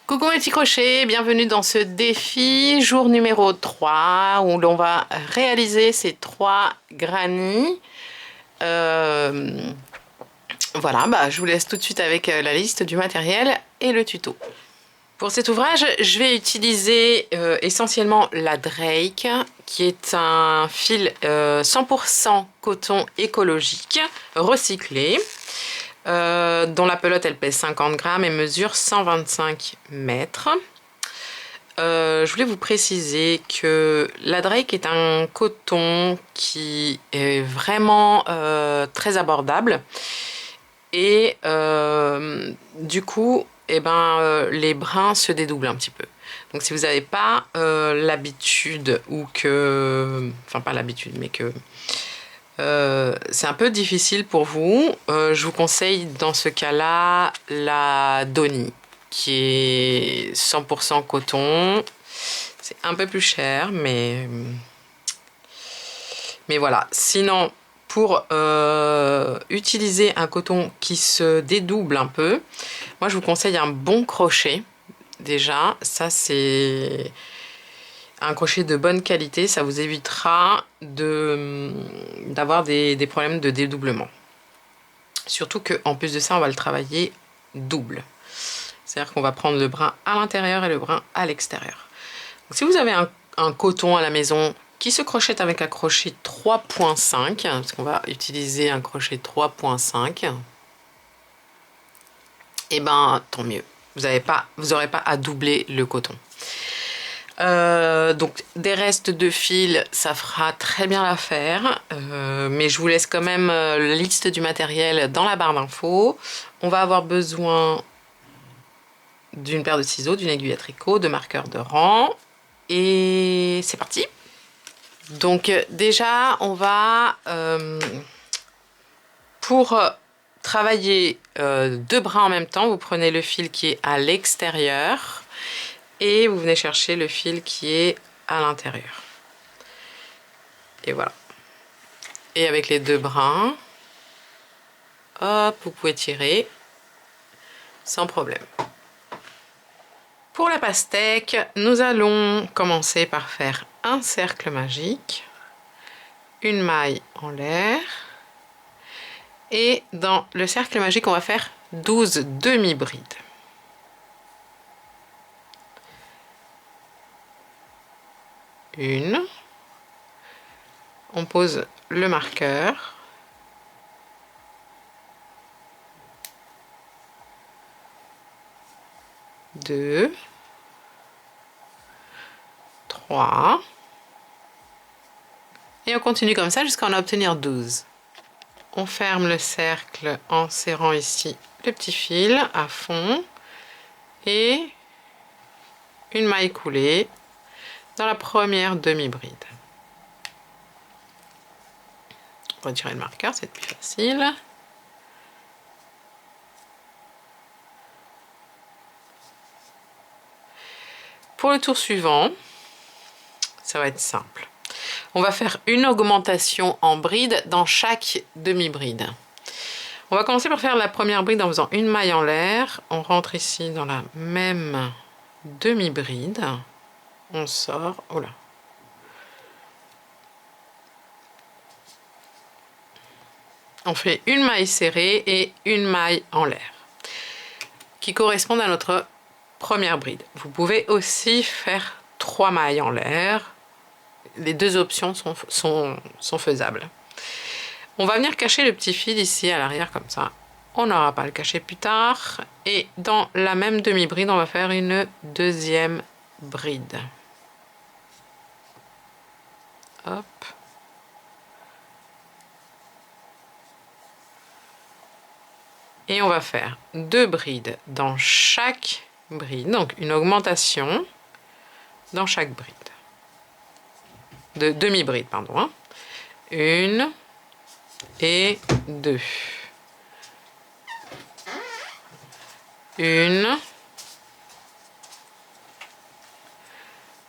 Coucou mes petits crochets, bienvenue dans ce défi, jour numéro 3, où l'on va réaliser ces 3 grannies. Voilà, je vous laisse tout de suite avec la liste du matériel et le tuto. Pour cet ouvrage, je vais utiliser essentiellement la Drake, qui est un fil 100% coton écologique, recyclé, dont la pelote elle pèse 50 grammes et mesure 125 mètres. Je voulais vous préciser que la Drake est un coton qui est vraiment très abordable et du coup les brins se dédoublent un petit peu. Donc si vous n'avez pas l'habitude ou que... Enfin pas l'habitude mais que c'est un peu difficile pour vous, je vous conseille dans ce cas-là la Doni qui est 100% coton. C'est un peu plus cher mais voilà. Sinon pour utiliser un coton qui se dédouble un peu, moi je vous conseille un bon crochet. Déjà ça c'est un crochet de bonne qualité, ça vous évitera d'avoir des problèmes de dédoublement. Surtout qu'en plus de ça on va le travailler double, c'est à dire qu'on va prendre le brin à l'intérieur et le brin à l'extérieur. Si vous avez un coton à la maison qui se crochette avec un crochet 3.5, parce qu'on va utiliser un crochet 3.5, et tant mieux, vous n'aurez pas à doubler le coton. Donc des restes de fil, ça fera très bien l'affaire, mais je vous laisse quand même la liste du matériel dans la barre d'infos. On va avoir besoin d'une paire de ciseaux, d'une aiguille à tricot, de marqueurs de rang, et c'est parti. Donc déjà on va pour travailler 2 brins en même temps, vous prenez le fil qui est à l'extérieur et vous venez chercher le fil qui est à l'intérieur. Et voilà. Et avec les 2 brins, hop, vous pouvez tirer sans problème. Pour la pastèque, nous allons commencer par faire un cercle magique, une maille en l'air, et dans le cercle magique, on va faire 12 demi-brides. Une, on pose le marqueur, 2, 3, et on continue comme ça jusqu'à en obtenir 12. On ferme le cercle en serrant ici le petit fil à fond et une maille coulée dans la première demi-bride. Retirer le marqueur, c'est plus facile. Pour le tour suivant, ça va être simple. On va faire une augmentation en bride dans chaque demi-bride. On va commencer par faire la première bride en faisant une maille en l'air. On rentre ici dans la même demi-bride. On sort. Oh là. On fait une maille serrée et une maille en l'air qui correspondent à notre première bride. Vous pouvez aussi faire 3 mailles en l'air. Les 2 options sont faisables. On va venir cacher le petit fil ici à l'arrière comme ça. On n'aura pas à le cacher plus tard. Et dans la même demi-bride, on va faire une deuxième bride. Hop. Et on va faire 2 brides dans chaque bride. Donc une augmentation dans chaque bride. De demi-bride, pardon. Hein. 1 et 2. 1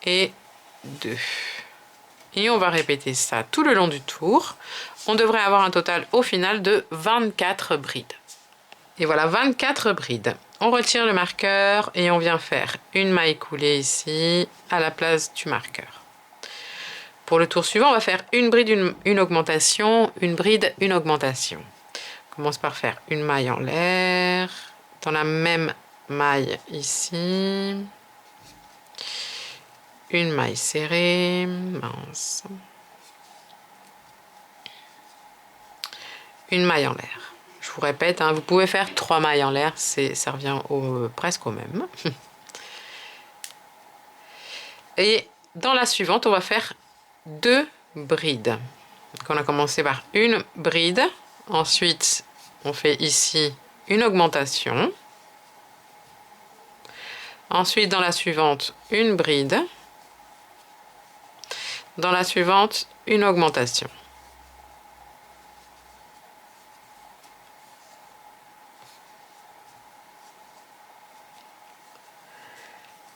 et 2. Et on va répéter ça tout le long du tour. On devrait avoir un total au final de 24 brides. Et voilà 24 brides. On retire le marqueur et on vient faire une maille coulée ici à la place du marqueur. Pour le tour suivant, on va faire une bride, une augmentation, une bride, une augmentation. On commence par faire une maille en l'air, dans la même maille ici, une maille serrée, mince, une maille en l'air. Je vous répète, hein, vous pouvez faire 3 mailles en l'air, ça revient presque au même. Et dans la suivante, on va faire 2 brides. Donc on a commencé par une bride, ensuite on fait ici une augmentation, ensuite dans la suivante une bride, dans la suivante une augmentation.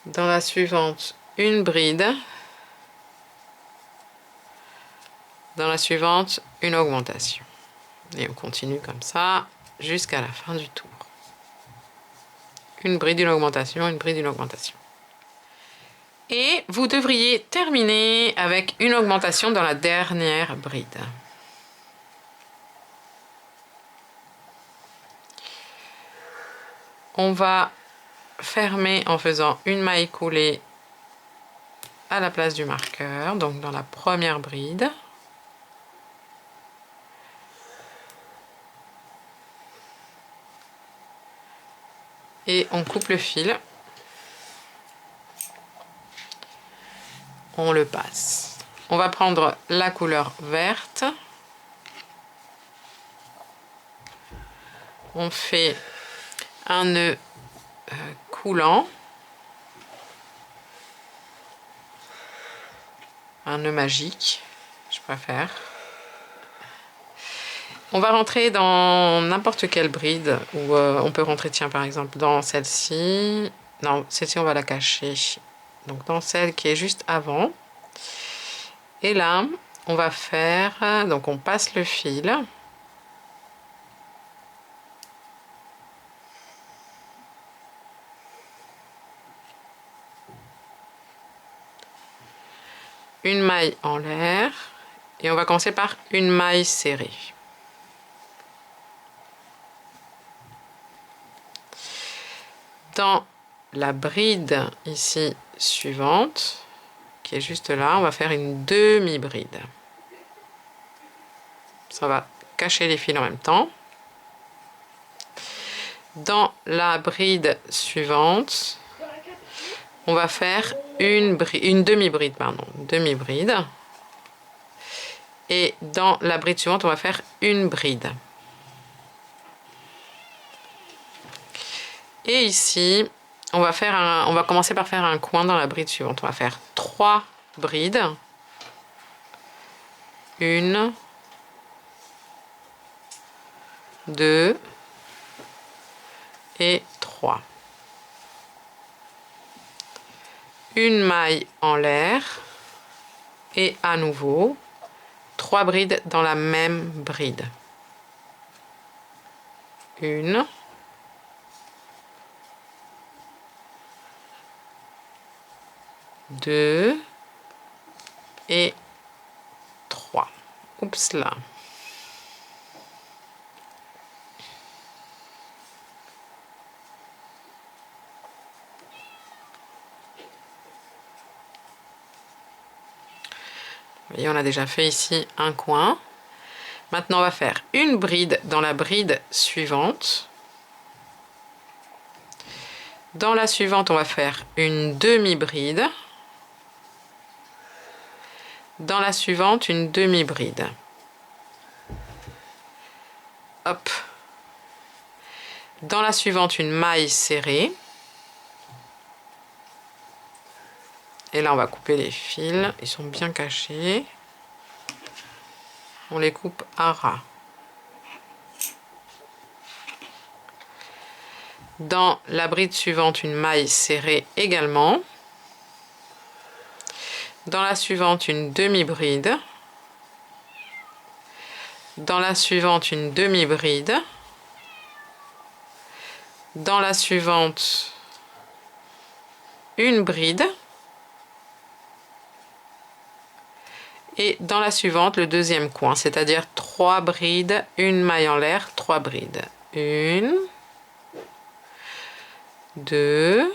Dans la suivante une bride, dans la suivante une augmentation. Et on continue comme ça jusqu'à la fin du tour. Une bride, une augmentation, une bride, une augmentation. Et vous devriez terminer avec une augmentation dans la dernière bride. On va fermer en faisant une maille coulée à la place du marqueur, donc dans la première bride. Et on coupe le fil. On le passe. On va prendre la couleur verte. On fait un nœud coulant. Un nœud magique, je préfère. On va rentrer dans n'importe quelle bride, ou on peut rentrer, tiens, par exemple, dans celle-ci. Non, celle-ci, on va la cacher. Donc, dans celle qui est juste avant. Et là, on va faire... Donc, on passe le fil. Une maille en l'air. Et on va commencer par une maille serrée. Dans la bride ici suivante, qui est juste là, on va faire une demi-bride. Ça va cacher les fils en même temps. Dans la bride suivante, on va faire une demi-bride, pardon, demi-bride. Et dans la bride suivante, on va faire une bride. Et ici, on va commencer par faire un coin dans la bride suivante. On va faire 3 brides. 1, 2 et 3. Une maille en l'air et à nouveau 3 brides dans la même bride. 1, 2 et 3. Oups là. Vous voyez, on a déjà fait ici un coin. Maintenant, on va faire une bride dans la bride suivante. Dans la suivante, on va faire une demi-bride. Dans la suivante, une demi-bride. Hop. Dans la suivante, une maille serrée. Et là, on va couper les fils. Ils sont bien cachés. On les coupe à ras. Dans la bride suivante, une maille serrée également. Dans la suivante, une demi-bride. Dans la suivante, une demi-bride. Dans la suivante, une bride. Et dans la suivante, le deuxième coin, c'est-à-dire 3 brides, une maille en l'air, 3 brides. 1, 2,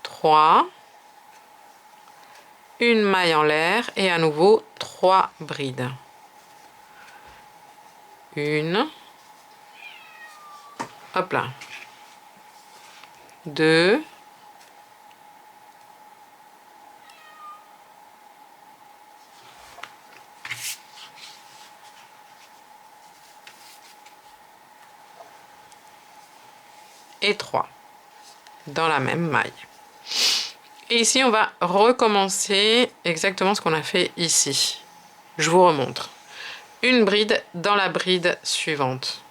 3, une maille en l'air et à nouveau 3 brides. 1, hop là, 2, et 3 dans la même maille. Et ici, on va recommencer exactement ce qu'on a fait ici. Je vous remontre. Une bride dans la bride suivante.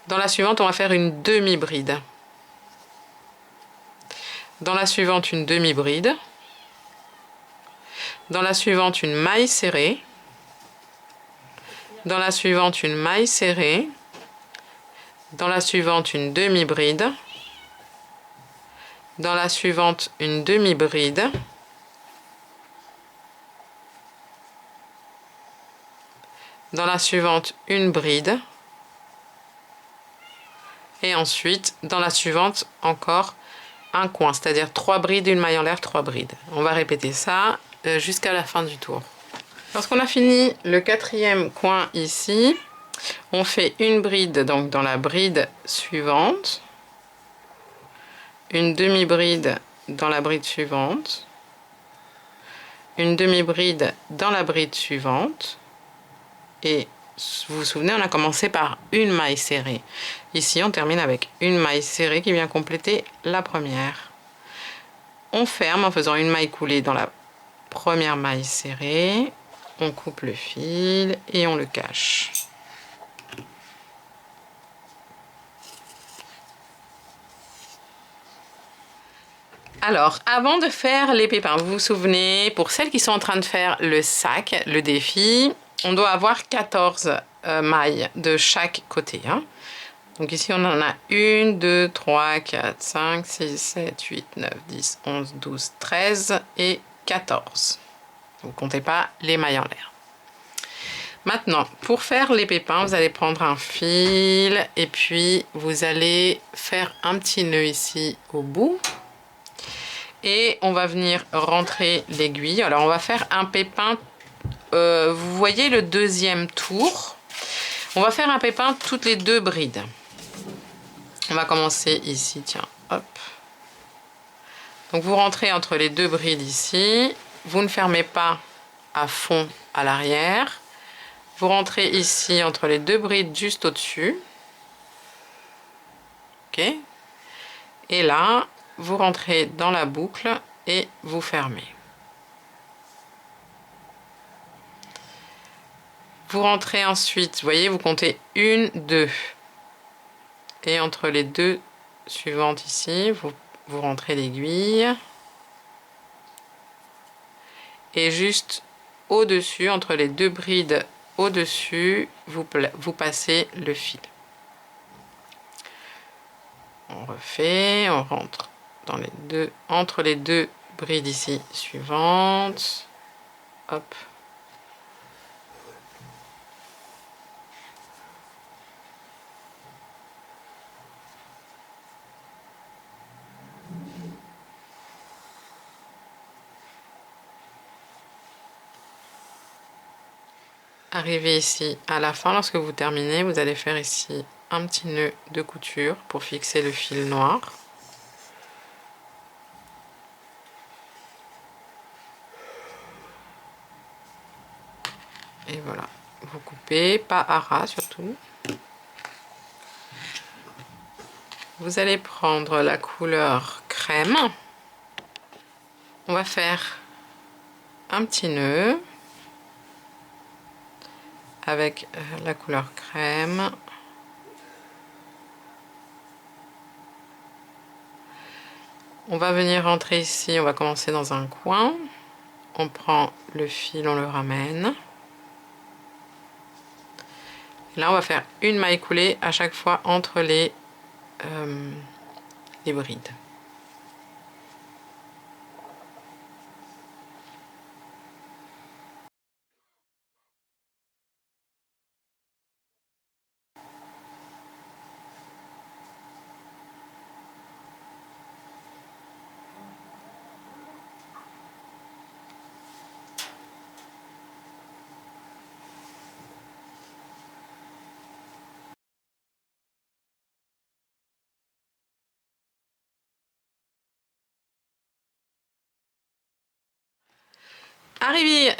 Dans la suivante, on va faire une demi-bride. Dans la suivante, une demi-bride. Dans la suivante, une maille serrée. Dans la suivante, une maille serrée. Dans la suivante, une demi-bride. Dans la suivante, une demi-bride. Dans la suivante, une bride. Et ensuite, dans la suivante, encore un coin, c'est-à-dire 3 brides, une maille en l'air, 3 brides. On va répéter ça jusqu'à la fin du tour. Lorsqu'on a fini le 4e coin ici, on fait une bride donc dans la bride suivante, une demi-bride dans la bride suivante, une demi-bride dans la bride suivante, et vous vous souvenez, on a commencé par une maille serrée. Ici, on termine avec une maille serrée qui vient compléter la première. On ferme en faisant une maille coulée dans la première maille serrée. On coupe le fil et on le cache. Alors, avant de faire les pépins, vous vous souvenez, pour celles qui sont en train de faire le sac, le défi, on doit avoir 14 mailles de chaque côté. Hein. Donc ici, on en a 1, 2, 3, 4, 5, 6, 7, 8, 9, 10, 11, 12, 13 et 14. Vous ne comptez pas les mailles en l'air. Maintenant, pour faire les pépins, vous allez prendre un fil et puis vous allez faire un petit nœud ici au bout. Et on va venir rentrer l'aiguille. Alors, on va faire un pépin. Vous voyez le deuxième tour. On va faire un pépin toutes les 2 brides. On va commencer ici, tiens, hop. Donc, vous rentrez entre les 2 brides ici. Vous ne fermez pas à fond à l'arrière. Vous rentrez ici entre les 2 brides juste au-dessus. Ok. Et là, vous rentrez dans la boucle et vous fermez. Vous rentrez ensuite, vous voyez, vous comptez 1, 2. Et entre les 2 suivantes ici, vous rentrez l'aiguille. Et juste au-dessus, entre les 2 brides au-dessus, vous passez le fil. On refait, on rentre dans les 2, entre les 2 brides ici suivantes. Hop. Arrivé ici à la fin, lorsque vous terminez, vous allez faire ici un petit nœud de couture pour fixer le fil noir. Et voilà, vous coupez, pas à ras surtout. Vous allez prendre la couleur crème. On va faire un petit nœud avec la couleur crème. On va venir rentrer ici, on va commencer dans un coin. On prend le fil, on le ramène. Là, on va faire une maille coulée à chaque fois entre les brides.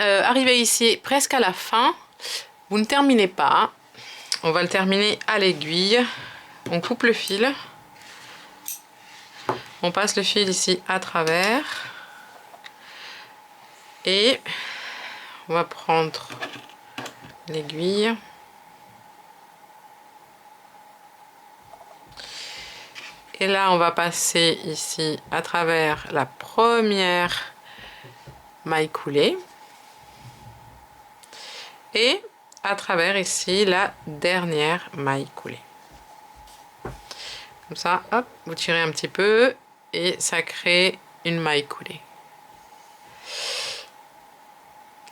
Arrivé ici presque à la fin, vous ne terminez pas. On va le terminer à l'aiguille. On coupe le fil. On passe le fil ici à travers. Et on va prendre l'aiguille. Et là, on va passer ici à travers la première maille coulée. Et à travers ici la dernière maille coulée. Comme ça, hop, vous tirez un petit peu et ça crée une maille coulée.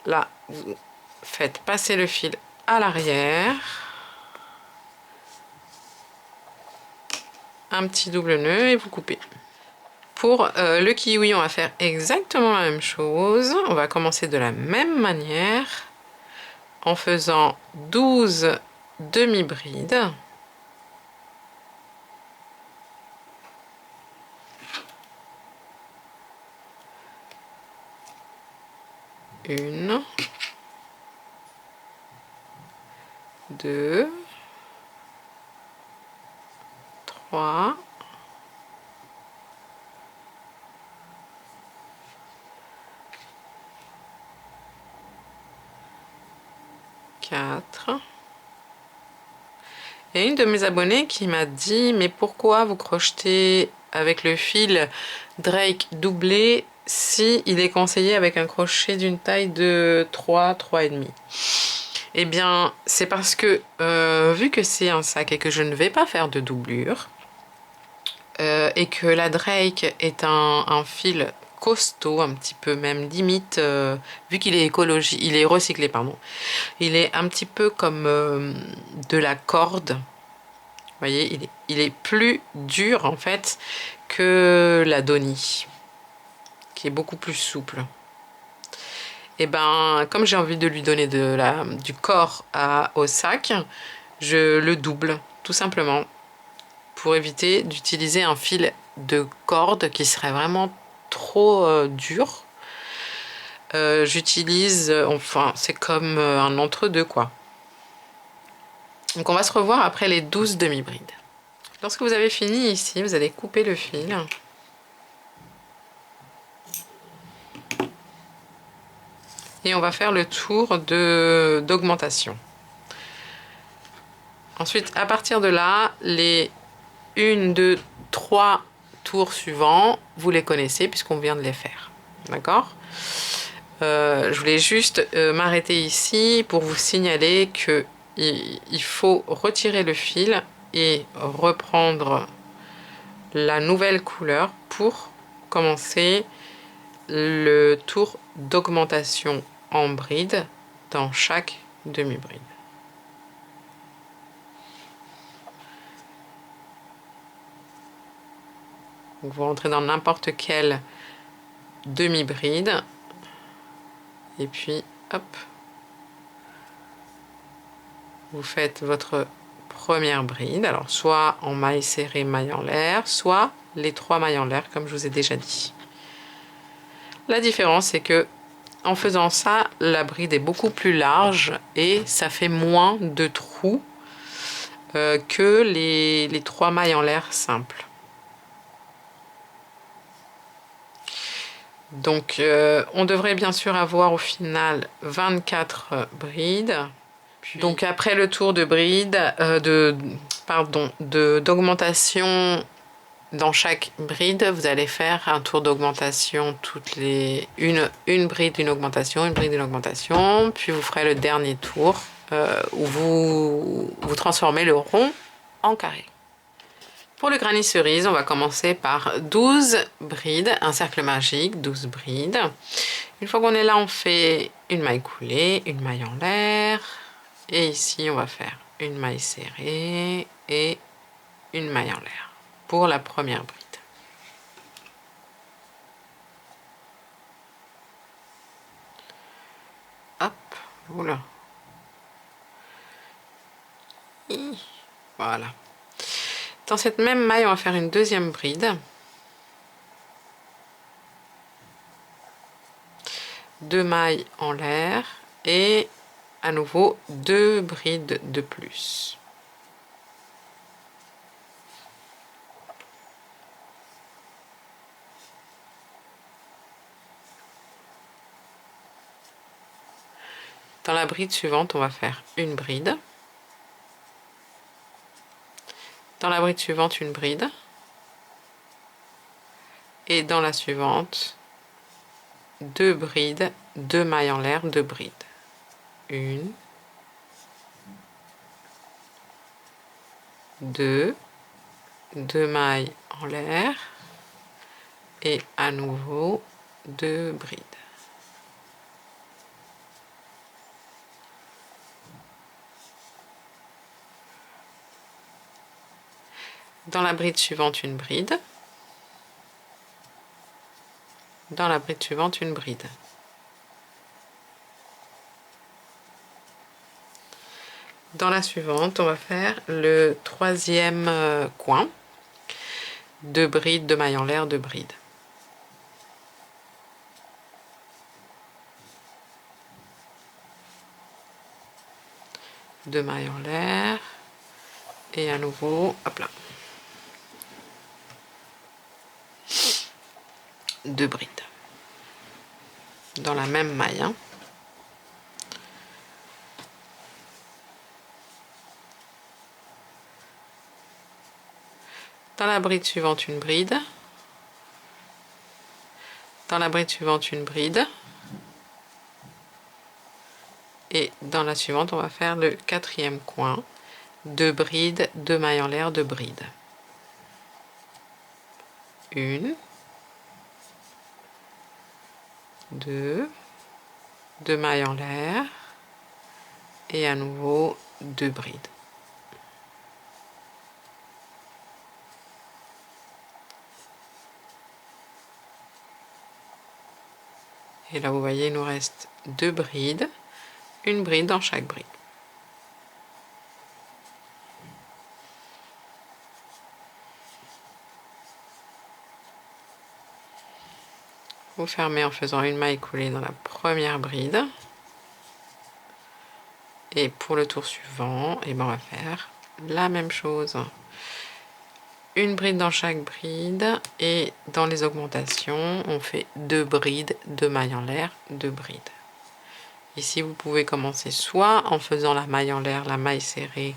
Là, vous faites passer le fil à l'arrière. Un petit double nœud et vous coupez. Pour le kiwi, on va faire exactement la même chose. On va commencer de la même manière en faisant 12 demi-brides. Une, deux, trois, quatre. Et une de mes abonnées qui m'a dit: mais pourquoi vous crochetez avec le fil Drake doublé si il est conseillé avec un crochet d'une taille de 3,5. Eh bien, c'est parce que vu que c'est un sac et que je ne vais pas faire de doublure, et que la Drake est un fil costaud, un petit peu même limite, vu qu'il est il est recyclé, pardon. Il est un petit peu comme de la corde. Vous voyez, il est plus dur en fait que la Doni, qui est beaucoup plus souple. Et ben, comme j'ai envie de lui donner du corps au sac, je le double, tout simplement, pour éviter d'utiliser un fil de corde qui serait vraiment trop dur. J'utilise, enfin, c'est comme un entre-deux, quoi. Donc on va se revoir après les 12 demi-brides. Lorsque vous avez fini ici, vous allez couper le fil. Et on va faire le tour d'augmentation. Ensuite, à partir de là, les 1, 2, 3 tours suivants, vous les connaissez puisqu'on vient de les faire. D'accord ? Je voulais juste m'arrêter ici pour vous signaler que il faut retirer le fil et reprendre la nouvelle couleur pour commencer le tour d'augmentation en bride dans chaque demi-bride. Vous rentrez dans n'importe quelle demi-bride et puis hop, vous faites votre première bride, alors soit en maille serrée, maille en l'air, soit les 3 mailles en l'air comme je vous ai déjà dit. La différence c'est que en faisant ça, la bride est beaucoup plus large et ça fait moins de trous que les 3 mailles en l'air simples. Donc on devrait bien sûr avoir au final 24 brides. Donc après le tour de bride, d'augmentation dans chaque bride, vous allez faire un tour d'augmentation toutes les une bride, une augmentation, une bride, une augmentation, puis vous ferez le dernier tour où vous transformez le rond en carré. Pour le granny cerise, on va commencer par 12 brides, un cercle magique, 12 brides. Une fois qu'on est là, on fait une maille coulée, une maille en l'air. Et ici, on va faire une maille serrée et une maille en l'air pour la première bride. Hop, oula. Voilà. Dans cette même maille, on va faire une deuxième bride. 2 mailles en l'air et à nouveau 2 brides de plus. Dans la bride suivante, on va faire une bride. Dans la bride suivante, une bride. Et dans la suivante, 2 brides, 2 mailles en l'air, 2 brides. Une, deux, 2 mailles en l'air et à nouveau 2 brides. Dans la bride suivante, une bride. Dans la bride suivante, une bride. Dans la suivante, on va faire le troisième coin. 2 brides, 2 mailles en l'air, 2 brides. Deux mailles en l'air et à nouveau, hop là, 2 brides dans la même maille. Hein. Dans la bride suivante, une bride. Dans la bride suivante, une bride. Et dans la suivante, on va faire le quatrième coin. 2 brides, 2 mailles en l'air, 2 brides. Une, deux, 2 mailles en l'air et à nouveau 2 brides. Et là, vous voyez, il nous reste 2 brides, une bride dans chaque bride. Vous fermez en faisant une maille coulée dans la première bride. Et pour le tour suivant, on va faire la même chose. Une bride dans chaque bride et dans les augmentations, on fait 2 brides, 2 mailles en l'air, 2 brides. Ici, vous pouvez commencer soit en faisant la maille en l'air, la maille serrée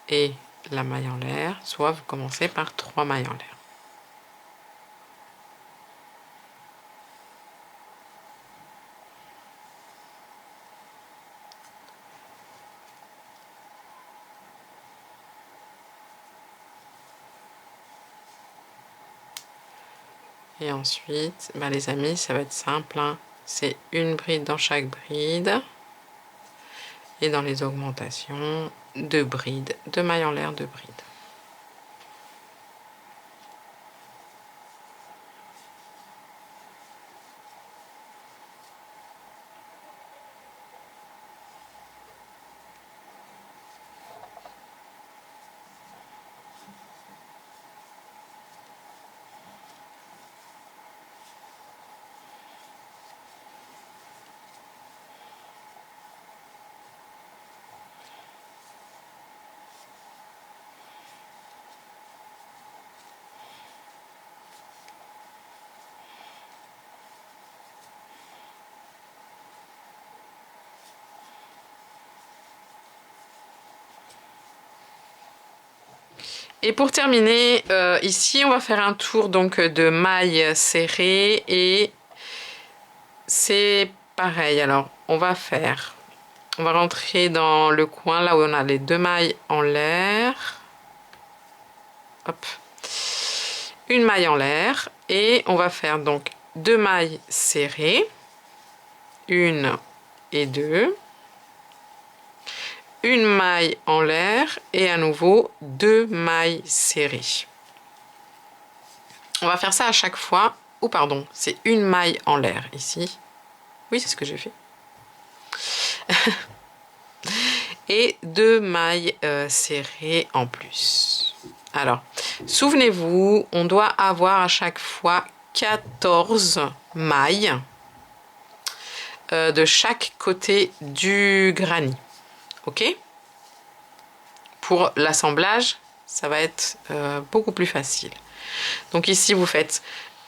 et la maille en l'air, soit vous commencez par 3 mailles en l'air. Et ensuite, les amis, ça va être simple. Hein. C'est une bride dans chaque bride. Et dans les augmentations, 2 brides, 2 mailles en l'air, 2 brides. Et pour terminer, ici, on va faire un tour donc de mailles serrées et c'est pareil, alors on va rentrer dans le coin là où on a les 2 mailles en l'air. Hop. Une maille en l'air et on va faire donc 2 mailles serrées. 1 et 2. Une maille en l'air et à nouveau 2 mailles serrées. On va faire ça à chaque fois. Ou pardon, c'est une maille en l'air ici. Oui, c'est ce que j'ai fait. Et 2 mailles serrées en plus. Alors, souvenez-vous, on doit avoir à chaque fois 14 mailles de chaque côté du granit. Ok? Pour l'assemblage, ça va être beaucoup plus facile. Donc ici, vous faites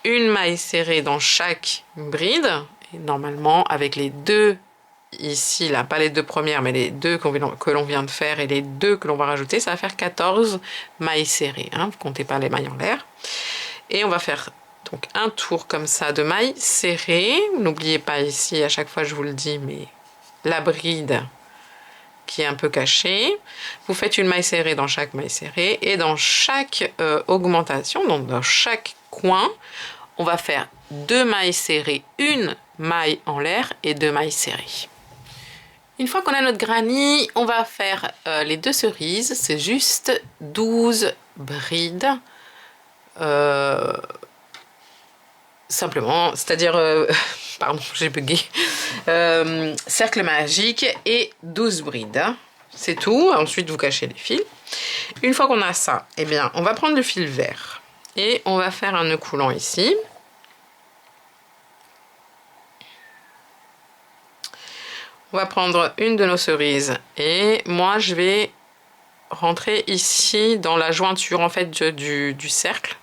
une maille serrée dans chaque bride. Et normalement, avec les 2 ici, là, pas les 2 premières, mais les 2 que l'on vient de faire et les 2 que l'on va rajouter, ça va faire 14 mailles serrées. Hein, vous comptez pas les mailles en l'air. Et on va faire donc un tour comme ça de mailles serrées. N'oubliez pas ici, à chaque fois je vous le dis, mais la bride qui est un peu cachée. Vous faites une maille serrée dans chaque maille serrée et dans chaque augmentation, donc dans chaque coin, on va faire 2 mailles serrées, une maille en l'air et 2 mailles serrées. Une fois qu'on a notre granit, on va faire les 2 cerises. C'est juste 12 brides. Simplement, c'est-à-dire, pardon, j'ai bugué. Cercle magique et 12 brides. C'est tout. Ensuite, vous cachez les fils. Une fois qu'on a ça, eh bien, on va prendre le fil vert. Et on va faire un nœud coulant ici. On va prendre une de nos cerises et moi je vais rentrer ici dans la jointure en fait du cercle.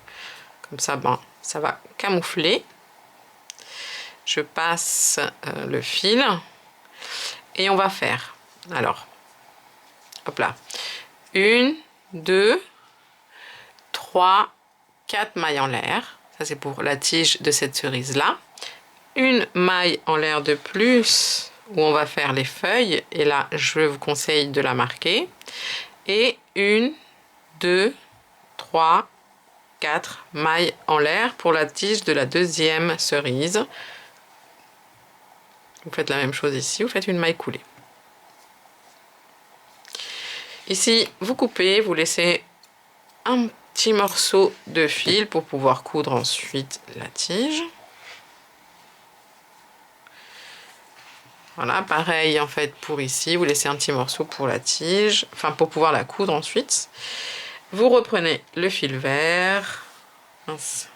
Comme ça, ben, ça va camoufler. Je passe le fil et on va faire, alors, hop là, 1, 2, 3, 4 mailles en l'air. Ça c'est pour la tige de cette cerise là. Une maille en l'air de plus où on va faire les feuilles et là je vous conseille de la marquer et 1, 2, 3, 4 mailles en l'air pour la tige de la deuxième cerise. Vous faites la même chose ici, vous faites une maille coulée. Ici vous coupez, vous laissez un petit morceau de fil pour pouvoir coudre ensuite la tige. Voilà, pareil en fait pour ici, vous laissez un petit morceau pour la tige, enfin pour pouvoir la coudre ensuite. Vous reprenez le fil vert. Mince,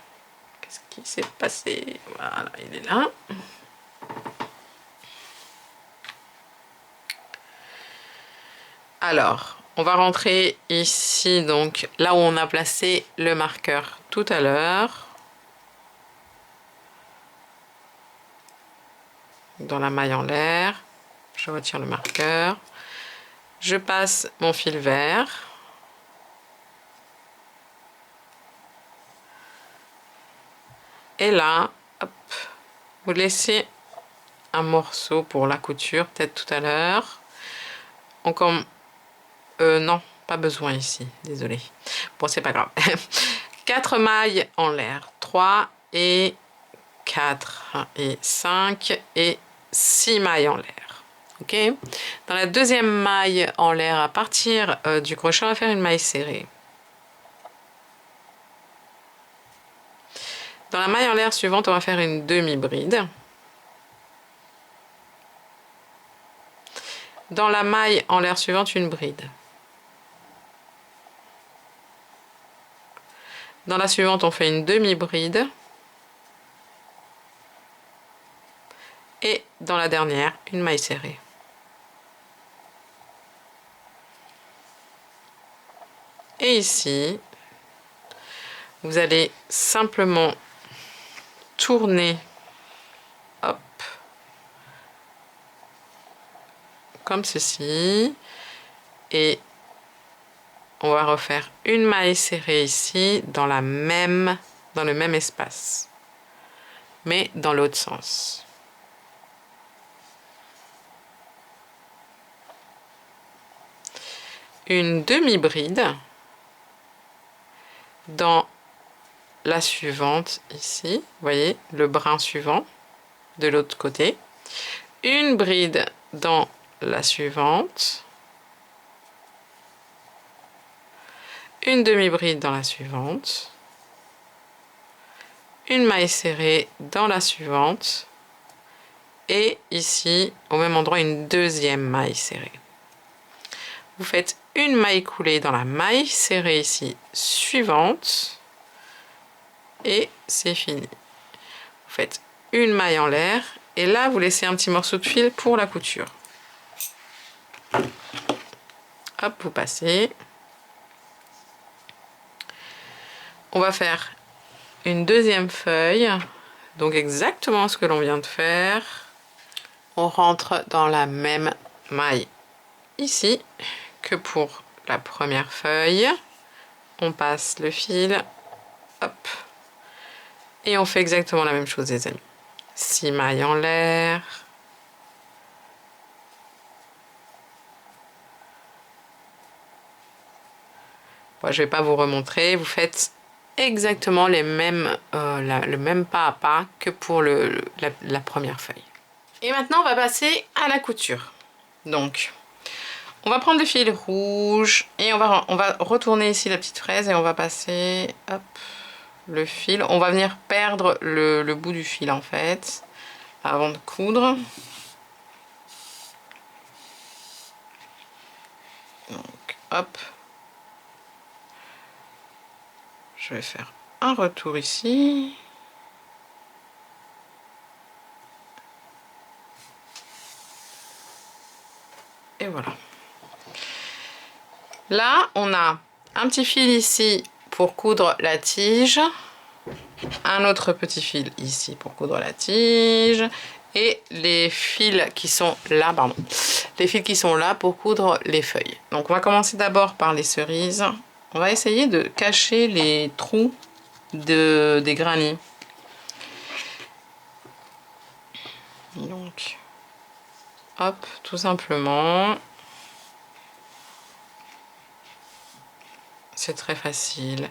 qu'est-ce qui s'est passé? Voilà, il est là. Alors, on va rentrer ici, donc là où on a placé le marqueur tout à l'heure. Dans la maille en l'air, je retire le marqueur, je passe mon fil vert, et là, hop, vous laissez un morceau pour la couture, peut-être tout à l'heure. Encore, non, pas besoin ici, désolé. Bon, c'est pas grave. 4 mailles en l'air, 3 et 4 et 5 et 6 mailles en l'air. Ok. Dans la deuxième maille en l'air, à partir du crochet, on va faire une maille serrée. Dans la maille en l'air suivante, on va faire une demi-bride. Dans la maille en l'air suivante, une bride. Dans la suivante, on fait une demi-bride. Et dans la dernière, une maille serrée. Et ici, vous allez simplement tourner, hop, comme ceci. Et on va refaire une maille serrée ici dans le même espace, mais dans l'autre sens. une demi-bride dans la suivante ici, vous voyez le brin suivant de l'autre côté, une bride dans la suivante, une demi-bride dans la suivante, une maille serrée dans la suivante et ici au même endroit une deuxième maille serrée. Vous faites une maille coulée dans la maille serrée ici suivante et c'est fini. Vous faites une maille en l'air et là vous laissez un petit morceau de fil pour la couture. Hop, vous passez. On va faire une deuxième feuille, donc exactement ce que l'on vient de faire. On rentre dans la même maille ici que pour la première feuille. On passe le fil, hop, et on fait exactement la même chose les amis. 6 mailles en l'air. Bon, je vais pas vous remontrer, vous faites exactement les mêmes, le même pas à pas que pour la première feuille. Et maintenant on va passer à la couture. Donc on va prendre le fil rouge et on va retourner ici la petite fraise et on va passer, hop, le fil. On va venir perdre le bout du fil en fait avant de coudre. Donc hop, je vais faire un retour ici. Et voilà. Là, on a un petit fil ici pour coudre la tige, un autre petit fil ici pour coudre la tige, et les fils qui sont là, pardon, les fils qui sont là pour coudre les feuilles. Donc, on va commencer d'abord par les cerises. On va essayer de cacher les trous des granits. Donc, hop, tout simplement. C'est très facile.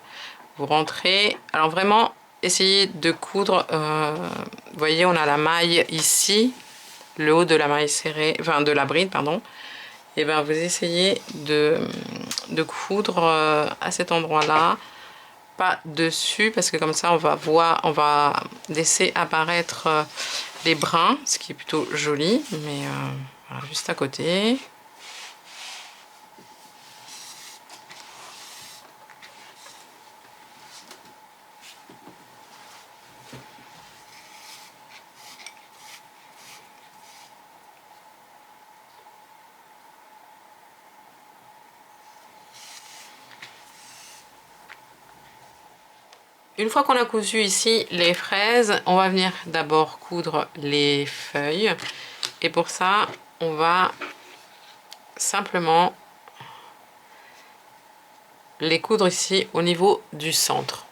Vous rentrez. Alors vraiment, essayez de coudre. Vous voyez, on a la maille ici, le haut de la maille serrée, enfin de la bride, pardon. Et bien, vous essayez de coudre à cet endroit-là, pas dessus, parce que comme ça, on va laisser apparaître les brins, ce qui est plutôt joli, mais voilà, juste à côté. Une fois qu'on a cousu ici les fraises, on va venir d'abord coudre les feuilles. Et pour ça, on va simplement les coudre ici au niveau du centre.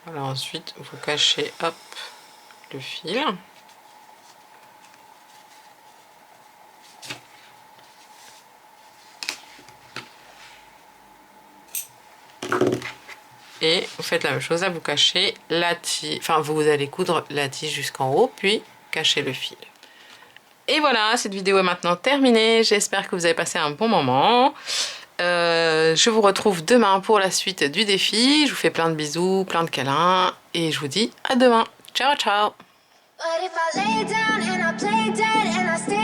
Voilà, ensuite vous cachez, hop, le fil. Et vous faites la même chose, là vous cachez la tige, enfin vous allez coudre la tige jusqu'en haut, puis cachez le fil. Et voilà, cette vidéo est maintenant terminée, j'espère que vous avez passé un bon moment. Je vous retrouve demain pour la suite du défi, je vous fais plein de bisous, plein de câlins, et je vous dis à demain. Ciao ciao! But if I lay down and I play dead and I stay